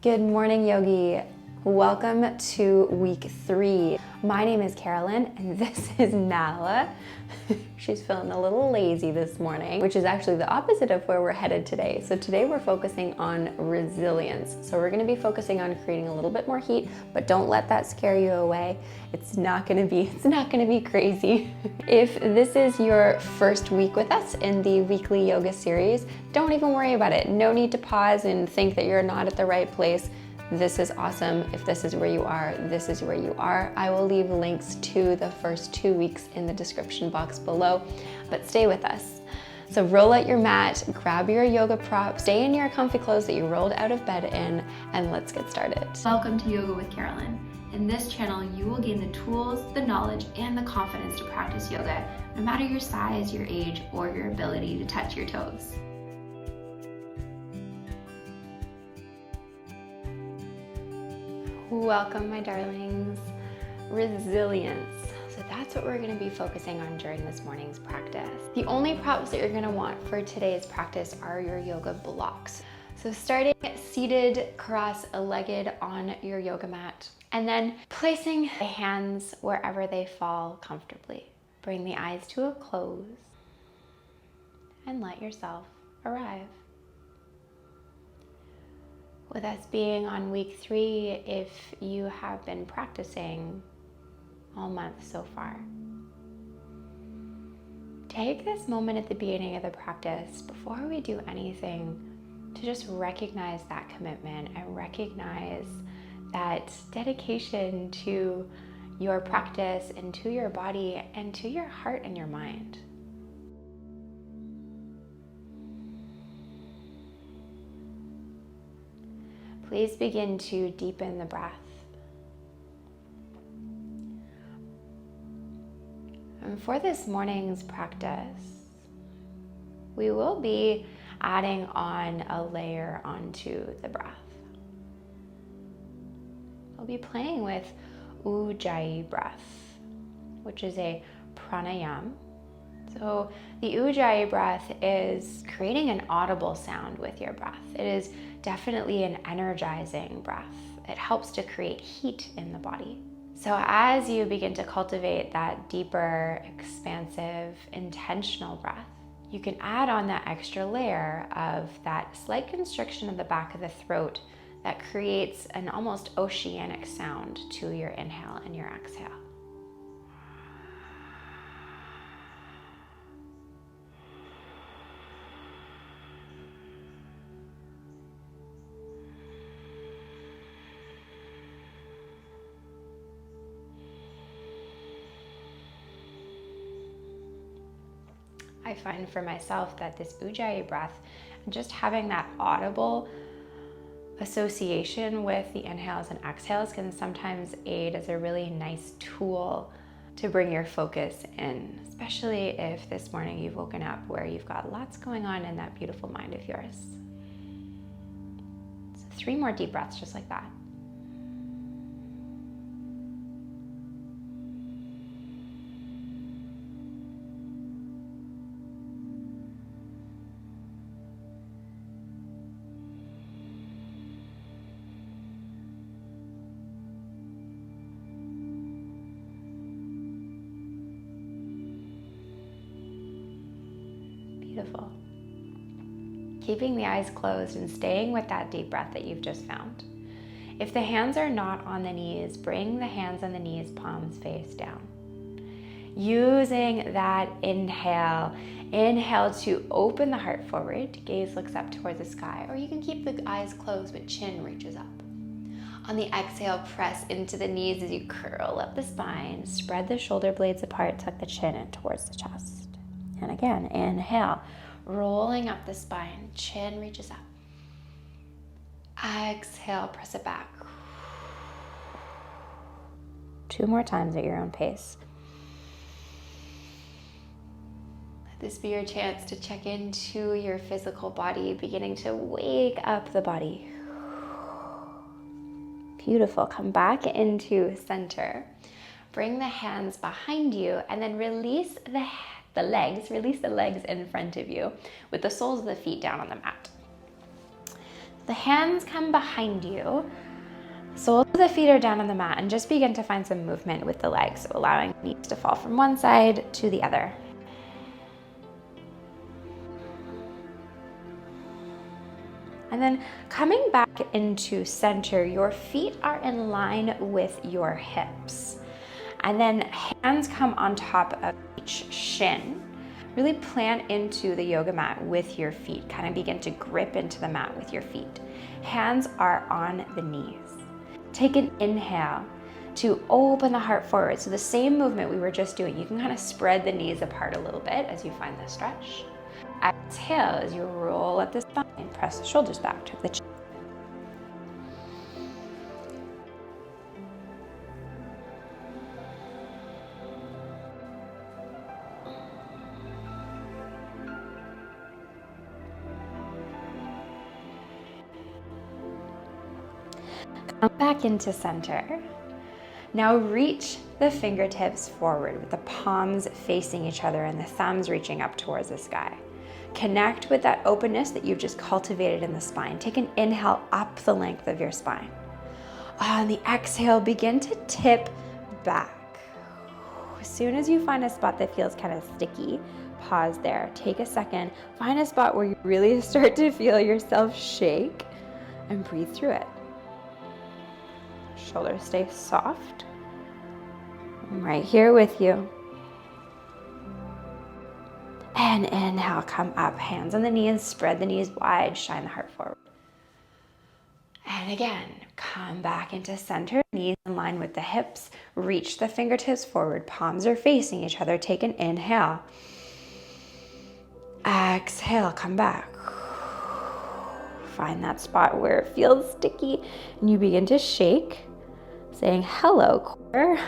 Good morning, yogi. Welcome to week 3. My name is Carolynne and this is Nala. She's feeling a little lazy this morning, which is actually the opposite of where we're headed today. So today we're focusing on resilience. So we're going to be focusing on creating a little bit more heat, but don't let that scare you away. It's not going to be crazy. If this is your first week with us in the weekly yoga series, don't even worry about it. No need to pause and think that you're not at the right place. This is awesome. If this is where you are, this is where you are. I will leave links to the first 2 weeks in the description box below, but stay with us. So roll out your mat, grab your yoga prop, stay in your comfy clothes that you rolled out of bed in, and let's get started. Welcome to Yoga with Carolynne. In this channel, you will gain the tools, the knowledge, and the confidence to practice yoga, no matter your size, your age, or your ability to touch your toes. Welcome, my darlings. Resilience. So that's what we're going to be focusing on during this morning's practice. The only props that you're going to want for today's practice are your yoga blocks. So starting seated cross-legged on your yoga mat, and then placing the hands wherever they fall comfortably. Bring the eyes to a close and let yourself arrive. With us being on week 3, if you have been practicing all month so far, take this moment at the beginning of the practice before we do anything to just recognize that commitment and recognize that dedication to your practice and to your body and to your heart and your mind. Please begin to deepen the breath. And for this morning's practice, we will be adding on a layer onto the breath. We'll be playing with Ujjayi breath, which is a pranayama. So the Ujjayi breath is creating an audible sound with your breath. It is definitely an energizing breath. It helps to create heat in the body. So as you begin to cultivate that deeper, expansive, intentional breath, you can add on that extra layer of that slight constriction of the back of the throat that creates an almost oceanic sound to your inhale and your exhale. I find for myself that this Ujjayi breath and just having that audible association with the inhales and exhales can sometimes aid as a really nice tool to bring your focus in, especially if this morning you've woken up where you've got lots going on in that beautiful mind of yours. So 3 more deep breaths just like that. Beautiful. Keeping the eyes closed and staying with that deep breath that you've just found. If the hands are not on the knees, bring the hands on the knees, palms face down. Using that inhale to open the heart forward, gaze looks up towards the sky, or you can keep the eyes closed but chin reaches up. On the exhale, press into the knees as you curl up the spine, spread the shoulder blades apart, tuck the chin in towards the chest. And again, inhale, rolling up the spine, chin reaches up. Exhale, press it back. 2 more times at your own pace. Let this be your chance to check into your physical body, beginning to wake up the body. Beautiful. Come back into center. Bring the hands behind you and then release the legs in front of you with the soles of the feet down on the mat. The hands come behind you. Soles of the feet are down on the mat, and just begin to find some movement with the legs, so allowing knees to fall from one side to the other. And then coming back into center, your feet are in line with your hips. And then hands come on top of each shin. Really plant into the yoga mat with your feet. Kind of begin to grip into the mat with your feet. Hands are on the knees. Take an inhale to open the heart forward. So the same movement we were just doing, you can kind of spread the knees apart a little bit as you find the stretch. Exhale as you roll up the spine, press the shoulders back to the chin. Come back into center. Now reach the fingertips forward with the palms facing each other and the thumbs reaching up towards the sky. Connect with that openness that you've just cultivated in the spine. Take an inhale up the length of your spine. On the exhale, begin to tip back. As soon as you find a spot that feels kind of sticky, pause there. Take a second. Find a spot where you really start to feel yourself shake and breathe through it. Shoulders stay soft. I'm right here with you. And inhale, come up, hands on the knees, spread the knees wide, shine the heart forward. And again, come back into center, knees in line with the hips, reach the fingertips forward, palms are facing each other. Take an inhale. Exhale, come back. Find that spot where it feels sticky and you begin to shake, saying hello, core.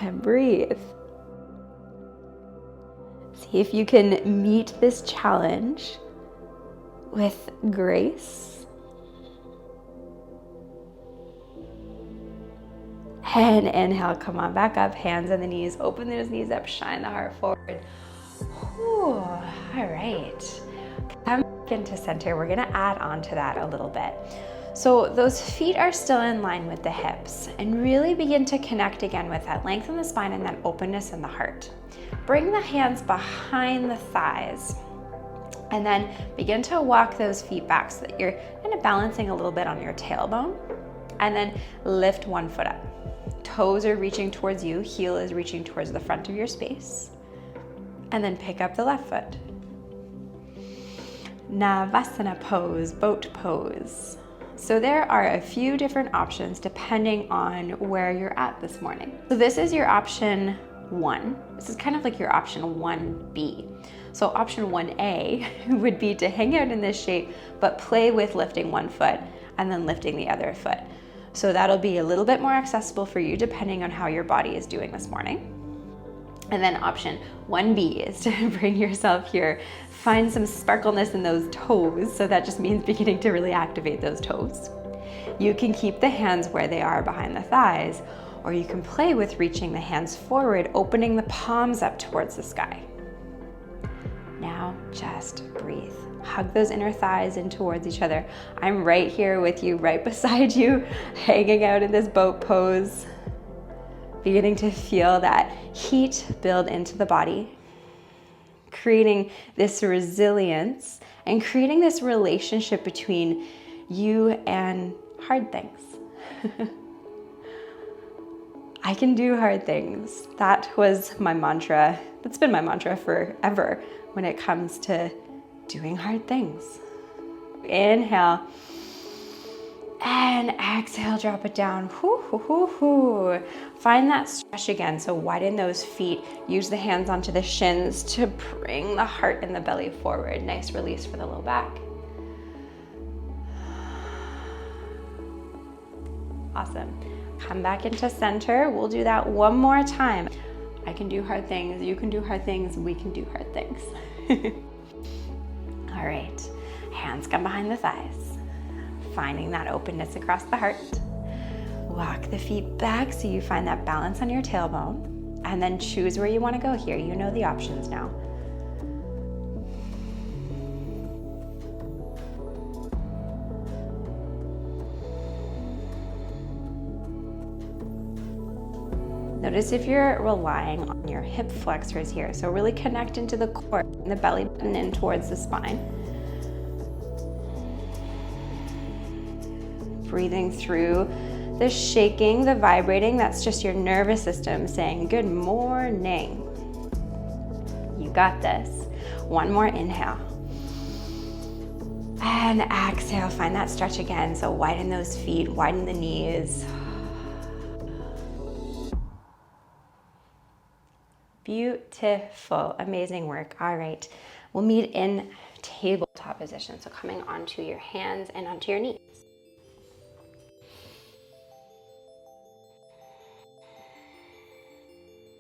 And breathe. See if you can meet this challenge with grace. And inhale, come on back up, hands on the knees, open those knees up, shine the heart forward. Ooh, all right. Come back into center. We're gonna add on to that a little bit. So those feet are still in line with the hips, and really begin to connect again with that length in the spine and that openness in the heart. Bring the hands behind the thighs, and then begin to walk those feet back so that you're kind of balancing a little bit on your tailbone, and then lift one foot up. Toes are reaching towards you, heel is reaching towards the front of your space, and then pick up the left foot. Navasana pose, boat pose. So there are a few different options depending on where you're at this morning. So this is your option 1. This is kind of like your option 1B. So option 1A would be to hang out in this shape, but play with lifting one foot and then lifting the other foot. So that'll be a little bit more accessible for you depending on how your body is doing this morning. And then option 1B is to bring yourself here. Find some sparkleness in those toes. So that just means beginning to really activate those toes. You can keep the hands where they are behind the thighs, or you can play with reaching the hands forward, opening the palms up towards the sky. Now just breathe. Hug those inner thighs in towards each other. I'm right here with you, right beside you, hanging out in this boat pose. Beginning to feel that heat build into the body, creating this resilience and creating this relationship between you and hard things. I can do hard things. That was my mantra. That's been my mantra forever when it comes to doing hard things. Inhale. And exhale, drop it down. Find that stretch again. So widen those feet. Use the hands onto the shins to bring the heart and the belly forward. Nice release for the low back. Awesome. Come back into center. We'll do that one more time. I can do hard things. You can do hard things. We can do hard things. All right. Hands come behind the thighs. Finding that openness across the heart. Walk the feet back so you find that balance on your tailbone, and then choose where you want to go here. You know the options now. Notice if you're relying on your hip flexors here. So really connect into the core and the belly button in towards the spine. Breathing through the shaking, the vibrating, that's just your nervous system saying good morning. You got this. One more inhale. And exhale, find that stretch again. So widen those feet, widen the knees. Beautiful, amazing work. All right, we'll meet in tabletop position. So coming onto your hands and onto your knees.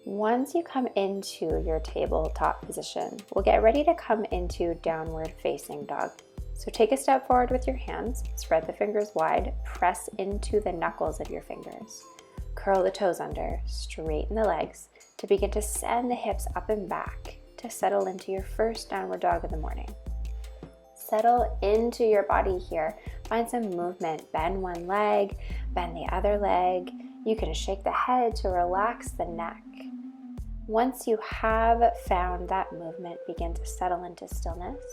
Once you come into your tabletop position, we'll get ready to come into downward facing dog. So take a step forward with your hands, spread the fingers wide, press into the knuckles of your fingers. Curl the toes under, straighten the legs to begin to send the hips up and back to settle into your first downward dog of the morning. Settle into your body here. Find some movement. Bend one leg, bend the other leg. You can shake the head to relax the neck. Once you have found that movement, begin to settle into stillness.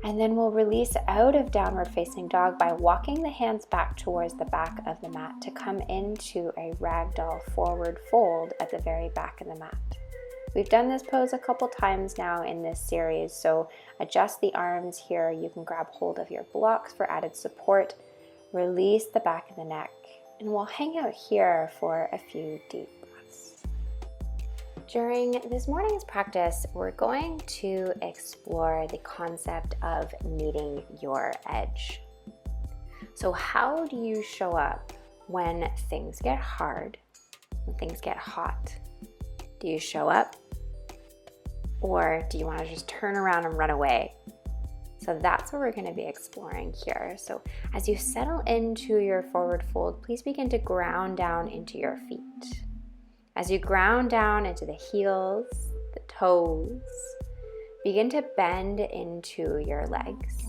And then we'll release out of downward facing dog by walking the hands back towards the back of the mat to come into a ragdoll forward fold at the very back of the mat. We've done this pose a couple times now in this series, so adjust the arms here. You can grab hold of your blocks for added support. Release the back of the neck, and we'll hang out here for a few deep breaths. During this morning's practice, we're going to explore the concept of meeting your edge. So how do you show up when things get hard, when things get hot? Do you show up, or do you want to just turn around and run away? So that's what we're going to be exploring here. So as you settle into your forward fold, please begin to ground down into your feet. As you ground down into the heels, the toes, begin to bend into your legs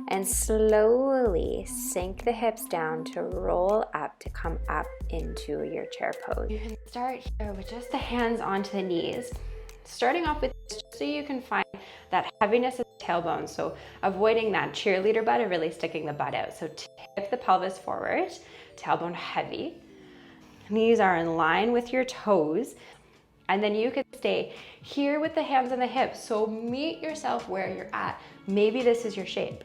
and slowly sink the hips down to roll up to come up into your chair pose. You can start here with just the hands onto the knees, starting off with so you can find that heaviness of the tailbone. So avoiding that cheerleader butt or really sticking the butt out. So tip the pelvis forward, tailbone heavy. Knees are in line with your toes. And then you could stay here with the hands on the hips. So meet yourself where you're at. Maybe this is your shape.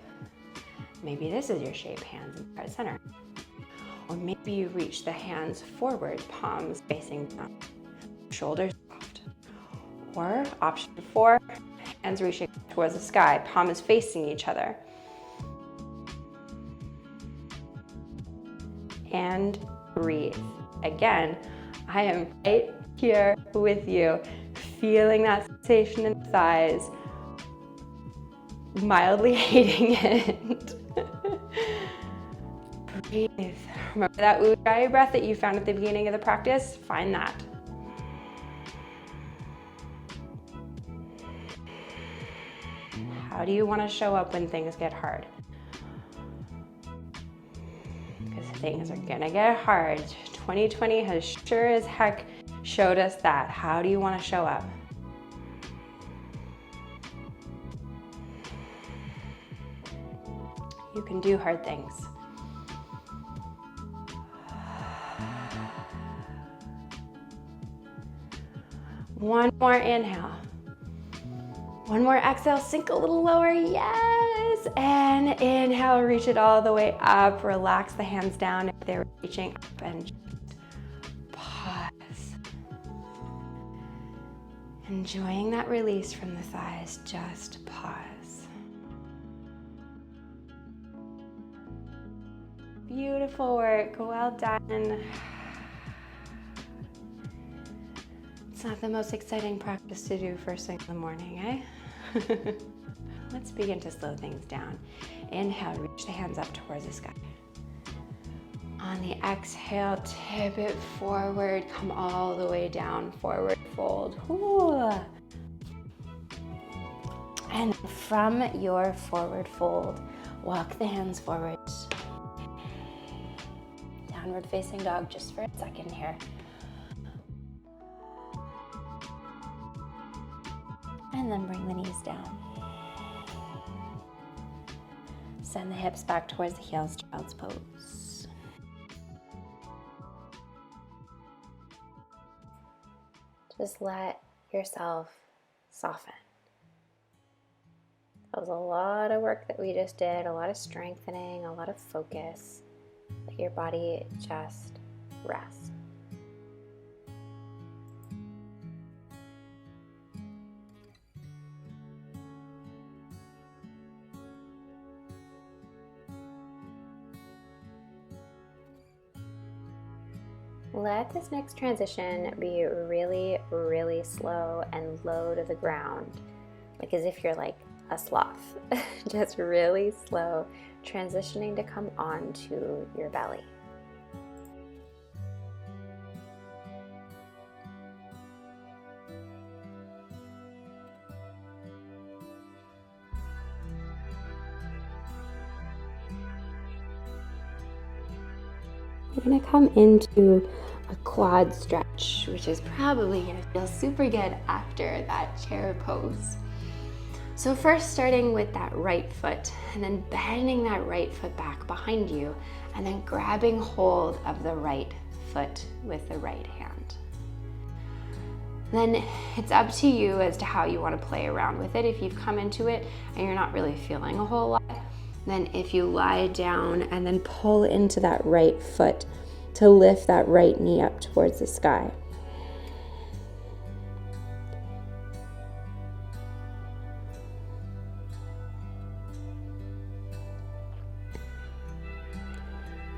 Maybe this is your shape, hands in heart center. Or maybe you reach the hands forward, palms facing down, shoulders soft. Or option 4, hands reaching towards the sky, palms facing each other. And breathe. Again, I am right here with you, feeling that sensation in the thighs, mildly hating it. Breathe. Remember that ujjayi breath that you found at the beginning of the practice? Find that. How do you want to show up when things get hard? Because things are gonna get hard. 2020 has sure as heck showed us that. How do you want to show up? You can do hard things. One more inhale. One more exhale, sink a little lower, yes. And inhale, reach it all the way up. Relax the hands down if they're reaching up and just pause. Enjoying that release from the thighs, just pause. Beautiful work, well done. It's not the most exciting practice to do first thing in the morning, eh? Let's begin to slow things down. Inhale, reach the hands up towards the sky. On the exhale, tip it forward, come all the way down, forward fold. Ooh. And from your forward fold, walk the hands forward. Downward facing dog just for a second here. And then bring the knees down. Send the hips back towards the heels, child's pose. Just let yourself soften. That was a lot of work that we just did, a lot of strengthening, a lot of focus. Let your body just rest. Let this next transition be really, really slow and low to the ground, like as if you're like a sloth. Just really slow, transitioning to come onto your belly. We're going to come into a quad stretch, which is probably going to feel super good after that chair pose. So first starting with that right foot and then bending that right foot back behind you and then grabbing hold of the right foot with the right hand. Then it's up to you as to how you want to play around with it. If you've come into it and you're not really feeling a whole lot, then if you lie down and then pull into that right foot to lift that right knee up towards the sky.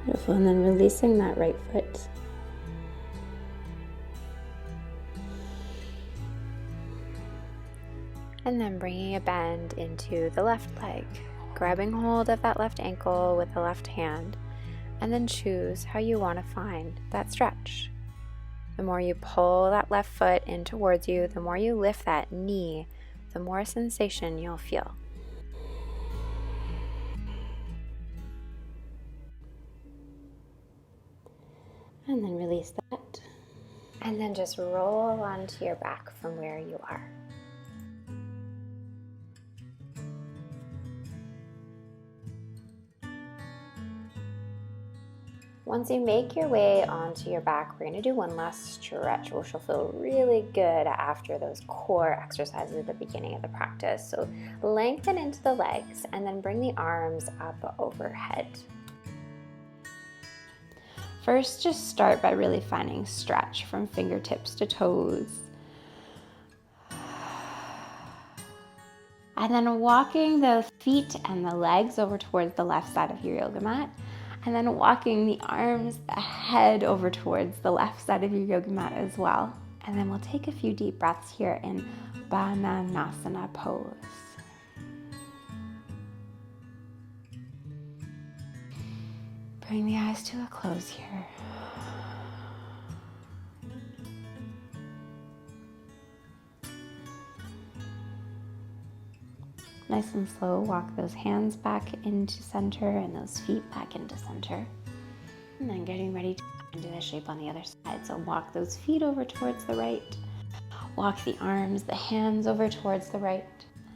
Beautiful, and then releasing that right foot. And then bringing a bend into the left leg, grabbing hold of that left ankle with the left hand, and then choose how you want to find that stretch. The more you pull that left foot in towards you, the more you lift that knee, the more sensation you'll feel. And then release that. And then just roll onto your back from where you are. Once you make your way onto your back, we're going to do one last stretch, which will feel really good after those core exercises at the beginning of the practice. So lengthen into the legs and then bring the arms up overhead. First, just start by really finding stretch from fingertips to toes. And then walking the feet and the legs over towards the left side of your yoga mat. And then walking the arms ahead over towards the left side of your yoga mat as well. And then we'll take a few deep breaths here in Bananasana pose. Bring the eyes to a close here. Nice and slow, walk those hands back into center and those feet back into center. And then getting ready to come into the shape on the other side. So walk those feet over towards the right. Walk the arms, the hands over towards the right.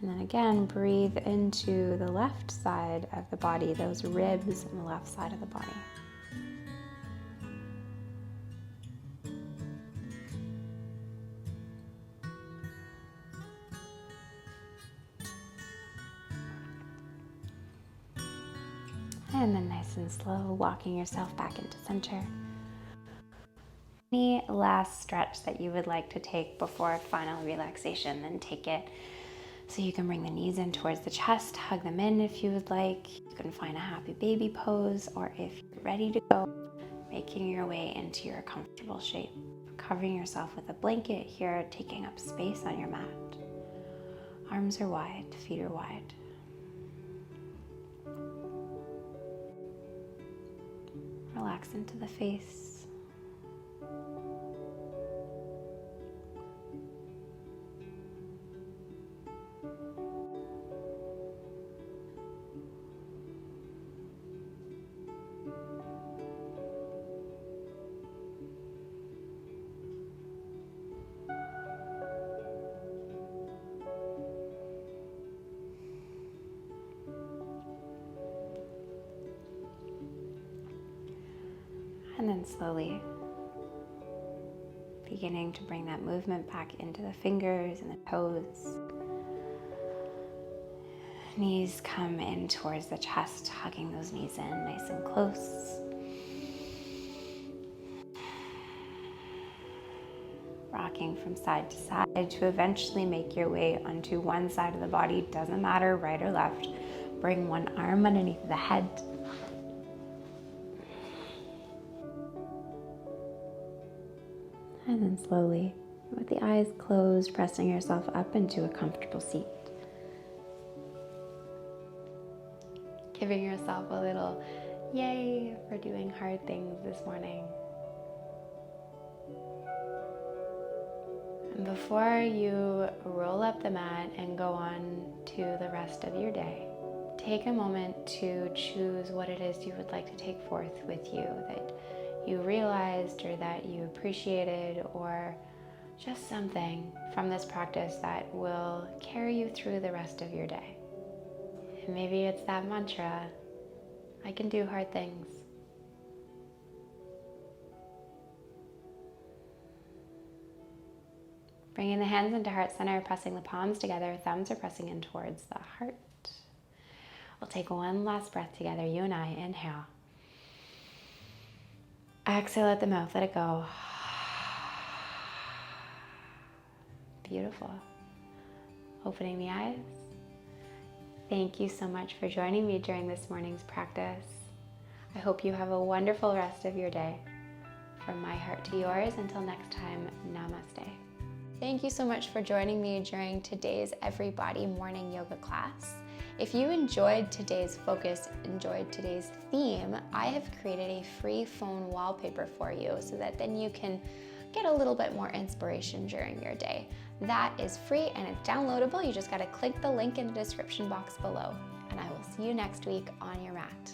And then again, breathe into the left side of the body, those ribs on the left side of the body. And then nice and slow, walking yourself back into center. Any last stretch that you would like to take before final relaxation, then take it. So you can bring the knees in towards the chest, hug them in if you would like. You can find a happy baby pose, or if you're ready to go, making your way into your comfortable shape. Covering yourself with a blanket here, taking up space on your mat. Arms are wide, feet are wide. Relax into the face. And then slowly beginning to bring that movement back into the fingers and the toes. Knees come in towards the chest, hugging those knees in nice and close. Rocking from side to side to eventually make your way onto one side of the body. Doesn't matter, right or left. Bring one arm underneath the head. And then slowly, with the eyes closed, pressing yourself up into a comfortable seat. Giving yourself a little yay for doing hard things this morning. And before you roll up the mat and go on to the rest of your day, take a moment to choose what it is you would like to take forth with you that you realized or that you appreciated, or just something from this practice that will carry you through the rest of your day. And maybe it's that mantra, I can do hard things. Bringing the hands into heart center, pressing the palms together, thumbs are pressing in towards the heart. We'll take one last breath together, you and I. Inhale. Exhale at the mouth, let it go. Beautiful. Opening the eyes. Thank you so much for joining me during this morning's practice. I hope you have a wonderful rest of your day. From my heart to yours, until next time, namaste. Thank you so much for joining me during today's EveryBODY morning yoga class. If you enjoyed today's focus, enjoyed today's theme, I have created a free phone wallpaper for you so that then you can get a little bit more inspiration during your day. That is free and it's downloadable. You just gotta click the link in the description box below. And I will see you next week on your mat.